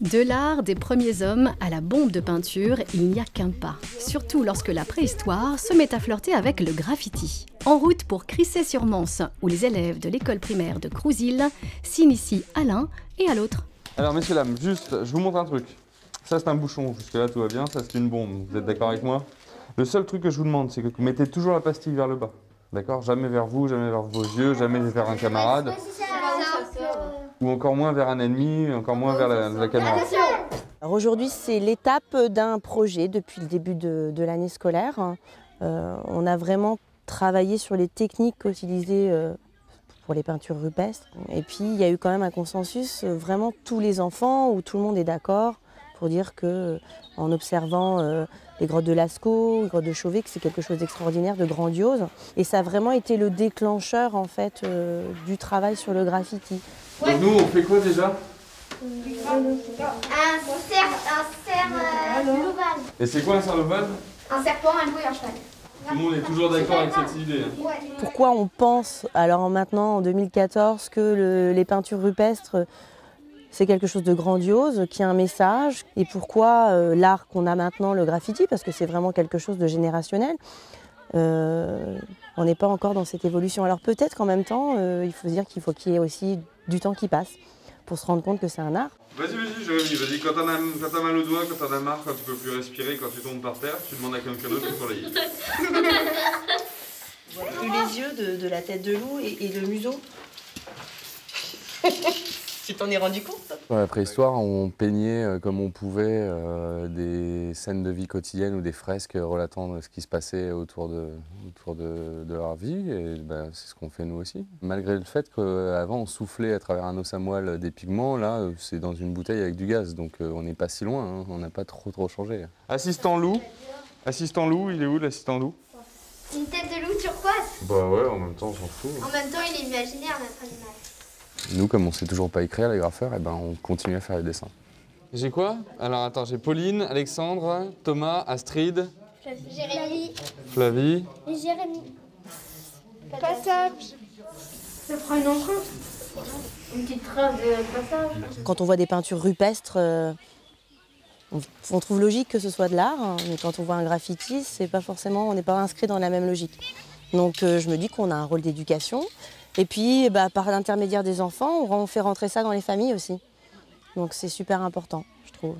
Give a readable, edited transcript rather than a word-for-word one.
De l'art des premiers hommes à la bombe de peinture, il n'y a qu'un pas. Surtout lorsque la préhistoire se met à flirter avec le graffiti. En route pour Crissey-sur-Mance, où les élèves de l'école primaire de Crouzille s'initient à l'un et à l'autre. Alors messieurs, dames, juste, je vous montre un truc. Ça c'est un bouchon, jusque là tout va bien, ça c'est une bombe, vous êtes d'accord avec moi? Le seul truc que je vous demande, c'est que vous mettez toujours la pastille vers le bas. D'accord? Jamais vers vous, jamais vers vos yeux, jamais vers un camarade. Ou encore moins vers un ennemi, encore moins vers la caméra. Aujourd'hui, c'est l'étape d'un projet depuis le début de l'année scolaire. On a vraiment travaillé sur les techniques utilisées pour les peintures rupestres. Et puis, il y a eu quand même un consensus, vraiment tous les enfants, où tout le monde est d'accord pour dire que, en observant les grottes de Lascaux, les grottes de Chauvet, que c'est quelque chose d'extraordinaire, de grandiose. Et ça a vraiment été le déclencheur, en fait, du travail sur le graffiti. Donc nous, on fait quoi déjà? Un cerf ovale. Et c'est quoi un cerf ovale? Un serpent, un loup et un cheval. Tout le monde est toujours d'accord avec cette idée. Pourquoi on pense, alors maintenant en 2014, que les peintures rupestres, c'est quelque chose de grandiose, qui a un message, et pourquoi l'art qu'on a maintenant, le graffiti, parce que c'est vraiment quelque chose de générationnel, on n'est pas encore dans cette évolution. Alors peut-être qu'en même temps, il faut se dire qu'il faut qu'il y ait aussi du temps qui passe pour se rendre compte que c'est un art. Vas-y, Jérémy, vas-y. Quand t'as mal au doigt, quand t'en as marre, quand tu peux plus respirer, quand tu tombes par terre, tu demandes à quelqu'un d'autre pour les yeux. On voit plus les yeux de la tête de loup et le museau. Tu t'en es rendu compte? Dans la préhistoire, on peignait comme on pouvait des scènes de vie quotidienne ou des fresques relatant ce qui se passait autour de leur vie. Et ben, c'est ce qu'on fait nous aussi. Malgré le fait qu'avant on soufflait à travers un os à moelle des pigments, là c'est dans une bouteille avec du gaz. Donc on n'est pas si loin, hein. On n'a pas trop changé. Assistant loup, il est où l'assistant loup? Une tête de loup turquoise. Bah ouais, en même temps on s'en fout. En même temps, il est imaginaire, notre animal. Nous, comme on sait toujours pas écrire, les graffeurs, eh ben, on continue à faire les dessins. J'ai quoi? Alors attends, j'ai Pauline, Alexandre, Thomas, Astrid, Jérémy. Flavie. Et Jérémy. Passage. Ça prend une empreinte. Une petite trace de passage. Quand on voit des peintures rupestres, on trouve logique que ce soit de l'art, hein, mais quand on voit un graffiti, c'est pas forcément, on n'est pas inscrit dans la même logique. Donc je me dis qu'on a un rôle d'éducation. Et puis, par l'intermédiaire des enfants, on fait rentrer ça dans les familles aussi. Donc c'est super important, je trouve.